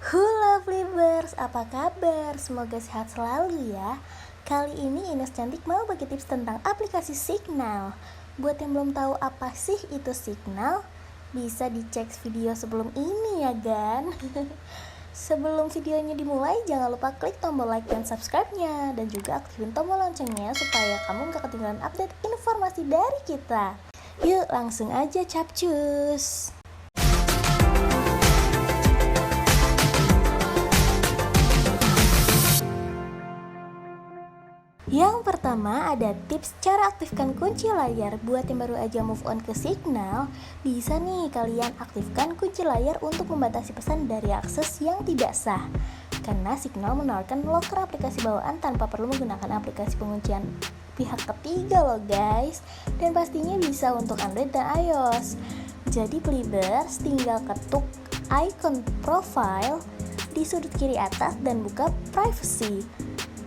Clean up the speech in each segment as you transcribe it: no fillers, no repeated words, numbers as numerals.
Halo Flibers, apa kabar? Semoga sehat selalu ya. Kali ini Ines Cantik mau bagi tips tentang aplikasi Signal. Buat yang belum tahu apa sih itu Signal, bisa dicek video sebelum ini ya kan? Sebelum videonya dimulai, jangan lupa klik tombol like dan subscribe-nya, dan juga aktifin tombol loncengnya supaya kamu gak ketinggalan update informasi dari kita. Yuk langsung aja capcus. Yang pertama ada tips cara aktifkan kunci layar. Buat yang baru aja move on ke Signal, bisa nih kalian aktifkan kunci layar untuk membatasi pesan dari akses yang tidak sah. Karena Signal menawarkan locker aplikasi bawaan tanpa perlu menggunakan aplikasi penguncian pihak ketiga loh guys. Dan pastinya bisa untuk Android dan iOS. Jadi Plibers tinggal ketuk icon profile di sudut kiri atas dan buka privacy.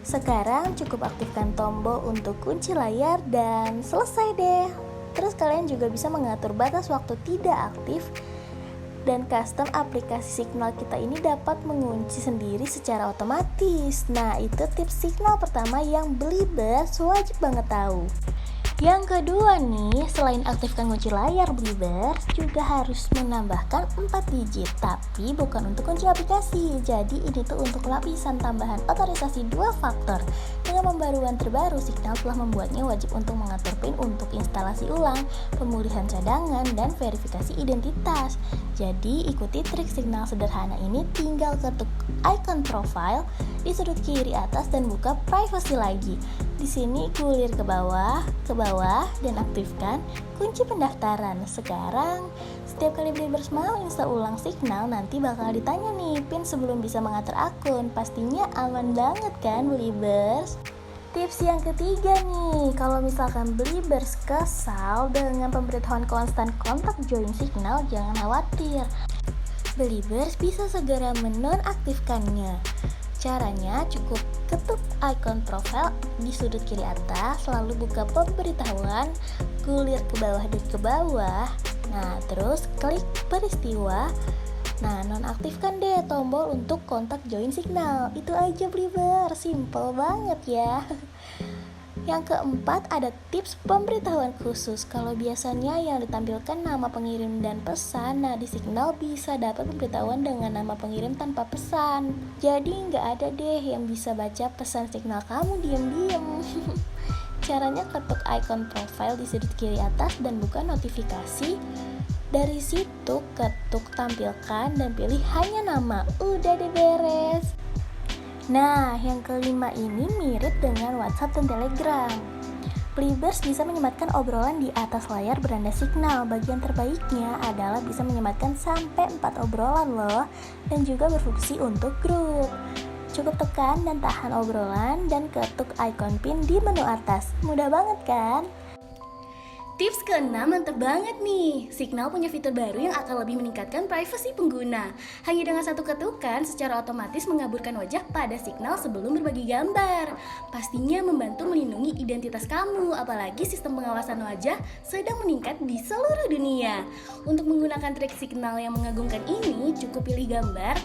Sekarang cukup aktifkan tombol untuk kunci layar dan selesai deh. Terus kalian juga bisa mengatur batas waktu tidak aktif, dan custom aplikasi Signal kita ini dapat mengunci sendiri secara otomatis. Nah, itu tips Signal pertama yang Blibers wajib banget tahu. Yang kedua nih, selain aktifkan kunci layar, Blibers juga harus menambahkan 4 digit, tapi bukan untuk kunci aplikasi. Jadi ini tuh untuk lapisan tambahan otorisasi 2 faktor. Dengan pembaruan terbaru, Signal telah membuatnya wajib untuk mengatur PIN untuk instalasi ulang, pemulihan cadangan, dan verifikasi identitas. Jadi ikuti trik Signal sederhana ini, tinggal ketuk icon profile di sudut kiri atas dan buka privacy lagi. Di sini gulir ke bawah, dan aktifkan kunci pendaftaran. Sekarang, setiap kali Blibers mau install ulang Signal, nanti bakal ditanya nih PIN sebelum bisa mengatur akun. Pastinya aman banget kan Blibers? Tips yang ketiga nih, kalau misalkan Blibers kesal dengan pemberitahuan konstan kontak join Signal, jangan khawatir. Blibers bisa segera menonaktifkannya. Caranya cukup ketuk icon profile di sudut kiri atas, lalu buka pemberitahuan, gulir ke bawah dan ke bawah. Nah, terus klik peristiwa. Nah, nonaktifkan deh tombol untuk kontak join Signal. Itu aja Blibers, simple banget ya. Yang keempat ada tips pemberitahuan khusus. Kalau biasanya yang ditampilkan nama pengirim dan pesan, nah di Signal bisa dapat pemberitahuan dengan nama pengirim tanpa pesan. Jadi nggak ada deh yang bisa baca pesan Signal kamu diam-diam. Caranya ketuk icon profile di sudut kiri atas dan buka notifikasi. Dari situ ketuk tampilkan dan pilih hanya nama. Udah deh beres. Nah, yang kelima ini mirip dengan WhatsApp dan Telegram. Blibers bisa menyematkan obrolan di atas layar beranda Signal. Bagian terbaiknya adalah bisa menyematkan sampai 4 obrolan loh, dan juga berfungsi untuk grup. Cukup tekan dan tahan obrolan dan ketuk icon PIN di menu atas. Mudah banget kan? Tips ke-6 mantep banget nih. Signal punya fitur baru yang akan lebih meningkatkan privasi pengguna. Hanya dengan satu ketukan, secara otomatis mengaburkan wajah pada Signal sebelum berbagi gambar. Pastinya membantu melindungi identitas kamu, apalagi sistem pengawasan wajah sedang meningkat di seluruh dunia. Untuk menggunakan trik Signal yang mengagumkan ini, cukup pilih gambar,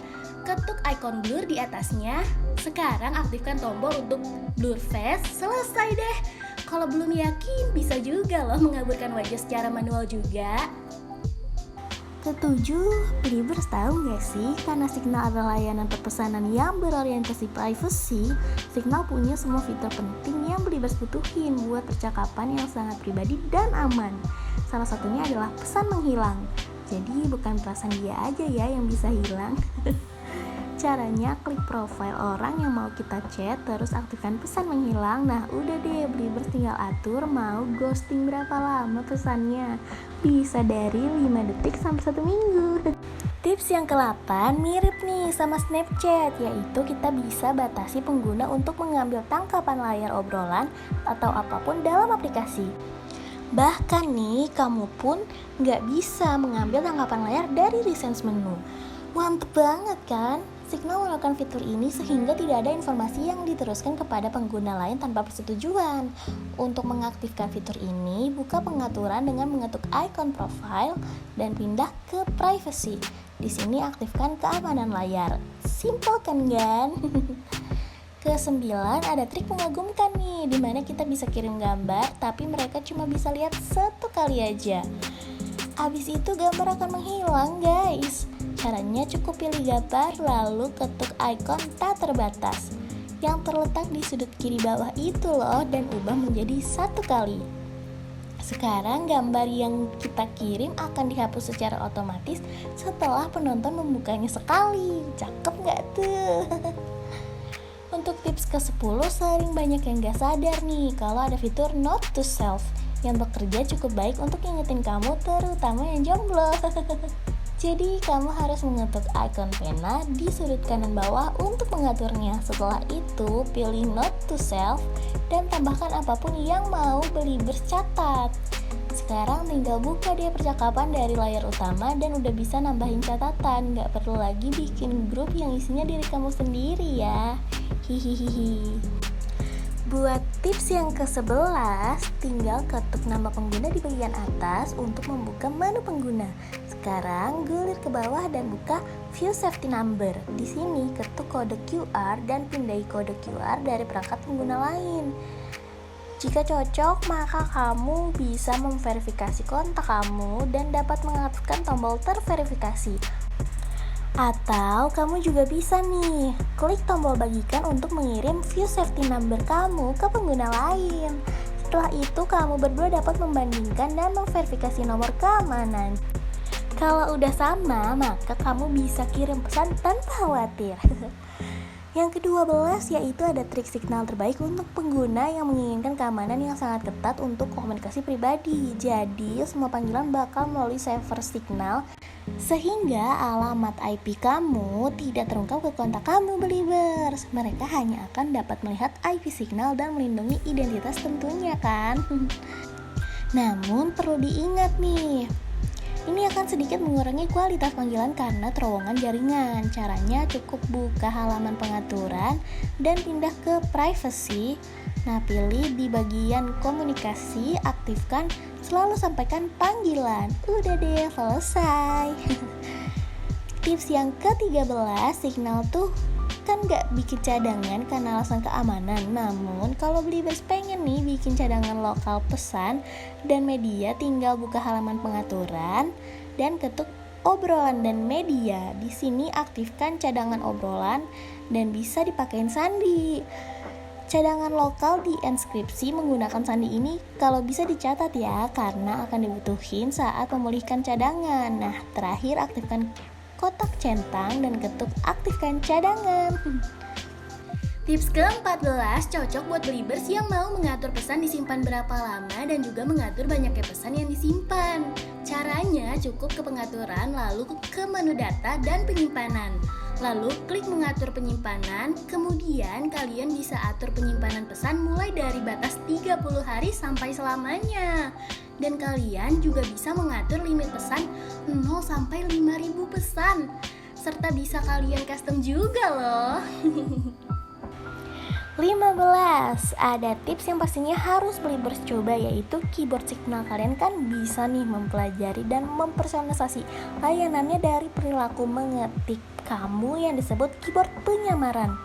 ketuk icon blur di atasnya. Sekarang aktifkan tombol untuk blur face, selesai deh. Kalau belum yakin, bisa juga loh mengaburkan wajah secara manual juga. Ketujuh, Blibers tahu gak sih, karena Signal adalah layanan perpesanan yang berorientasi privacy, Signal punya semua fitur penting yang Blibers butuhin buat percakapan yang sangat pribadi dan aman. Salah satunya adalah pesan menghilang. Jadi bukan perasaan dia aja ya yang bisa hilang. Caranya klik profile orang yang mau kita chat, terus aktifkan pesan menghilang. Nah udah deh, Blibers tinggal atur mau ghosting berapa lama pesannya. Bisa dari 5 detik sampai 1 minggu. Tips yang ke-8 mirip nih sama Snapchat, yaitu kita bisa batasi pengguna untuk mengambil tangkapan layar obrolan atau apapun dalam aplikasi. Bahkan nih, kamu pun gak bisa mengambil tangkapan layar dari recent menu. Mantep banget kan? Signal melakukan fitur ini sehingga tidak ada informasi yang diteruskan kepada pengguna lain tanpa persetujuan. Untuk mengaktifkan fitur ini, buka pengaturan dengan mengetuk icon profile dan pindah ke privacy. Di sini aktifkan keamanan layar. Simple kan? Kesembilan, ada trik mengagumkan nih, dimana kita bisa kirim gambar tapi mereka cuma bisa lihat satu kali aja. Abis itu gambar akan menghilang guys. Caranya cukup pilih gambar lalu ketuk ikon tak terbatas yang terletak di sudut kiri bawah itu loh, dan ubah menjadi satu kali. Sekarang gambar yang kita kirim akan dihapus secara otomatis setelah penonton membukanya sekali. Cakep gak tuh? Untuk tips ke-10, sering banyak yang gak sadar nih kalau ada fitur Note to Self yang bekerja cukup baik untuk ngingetin kamu, terutama yang jomblo. Jadi kamu harus mengetuk ikon pena di sudut kanan bawah untuk mengaturnya. Setelah itu pilih Note to Self dan tambahkan apapun yang mau Beliebers catat. Sekarang tinggal buka deh percakapan dari layar utama dan udah bisa nambahin catatan. Gak perlu lagi bikin grup yang isinya diri kamu sendiri ya. Hihihihi. Buat tips yang ke-11, tinggal ketuk nama pengguna di bagian atas untuk membuka menu pengguna. Sekarang gulir ke bawah dan buka View Safety Number. Di sini ketuk kode QR dan pindai kode QR dari perangkat pengguna lain. Jika cocok, maka kamu bisa memverifikasi kontak kamu dan dapat mengaktifkan tombol terverifikasi. Atau kamu juga bisa nih, klik tombol bagikan untuk mengirim view safety number kamu ke pengguna lain. Setelah itu kamu berdua dapat membandingkan dan memverifikasi nomor keamanan. Kalau udah sama, maka kamu bisa kirim pesan tanpa khawatir. Yang ke-12 yaitu ada trik signal terbaik untuk pengguna yang menginginkan keamanan yang sangat ketat untuk komunikasi pribadi. Jadi semua panggilan bakal melalui server signal sehingga alamat IP kamu tidak terungkap ke kontak kamu Beliebers. Mereka hanya akan dapat melihat IP signal dan melindungi identitas tentunya kan. Namun perlu diingat nih, ini akan sedikit mengurangi kualitas panggilan karena terowongan jaringan. Caranya cukup buka halaman pengaturan dan pindah ke privacy. Nah, pilih di bagian komunikasi, aktifkan selalu sampaikan panggilan. Udah deh, selesai. Tips yang ke-13, signal tuh kan gak bikin cadangan karena alasan keamanan. Namun kalau Beliebers pengen nih bikin cadangan lokal pesan dan media, tinggal buka halaman pengaturan dan ketuk obrolan dan media. Di sini aktifkan cadangan obrolan dan bisa dipakein sandi. Cadangan lokal di enskripsi menggunakan sandi ini kalau bisa dicatat ya, karena akan dibutuhin saat memulihkan cadangan. Nah, terakhir aktifkan kotak centang dan ketuk aktifkan cadangan. Tips ke-14 cocok buat Beliebers yang mau mengatur pesan disimpan berapa lama dan juga mengatur banyaknya pesan yang disimpan. Caranya cukup ke pengaturan, lalu ke menu data dan penyimpanan. Lalu klik mengatur penyimpanan, kemudian kalian bisa atur penyimpanan pesan mulai dari batas 30 hari sampai selamanya. Dan kalian juga bisa mengatur limit pesan 0 sampai 5.000 pesan. Serta bisa kalian custom juga loh. 15. Ada tips yang pastinya harus Beliebers coba, yaitu keyboard signal. Kalian kan bisa nih mempelajari dan mempersonalisasi layanannya dari perilaku mengetik kamu yang disebut keyboard penyamaran.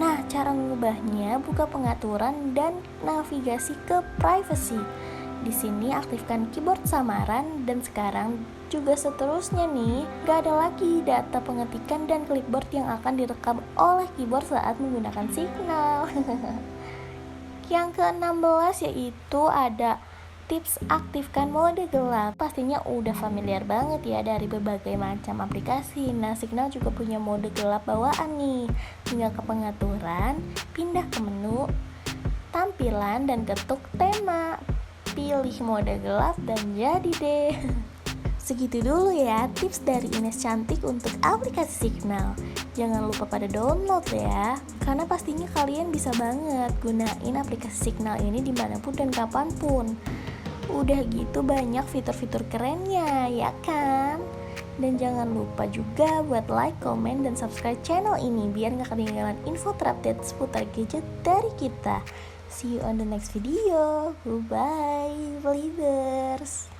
Nah, cara mengubahnya, buka pengaturan dan navigasi ke privacy. Di sini aktifkan keyboard samaran dan sekarang juga seterusnya nih, gak ada lagi data pengetikan dan clipboard yang akan direkam oleh keyboard saat menggunakan signal. Yang ke-16 yaitu ada tips aktifkan mode gelap. Pastinya udah familiar banget ya dari berbagai macam aplikasi. Nah, Signal juga punya mode gelap bawaan nih. Tinggal ke pengaturan, pindah ke menu tampilan dan ketuk tema. Pilih mode gelap dan jadi deh. Segitu dulu ya tips dari Ines Cantik untuk aplikasi Signal. Jangan lupa pada download ya, karena pastinya kalian bisa banget gunain aplikasi Signal ini dimanapun dan kapanpun. Udah gitu banyak fitur-fitur kerennya, ya kan? Dan jangan lupa juga buat like, comment, dan subscribe channel ini biar gak ketinggalan info terupdate seputar gadget dari kita. See you on the next video. Bye, Beliebers.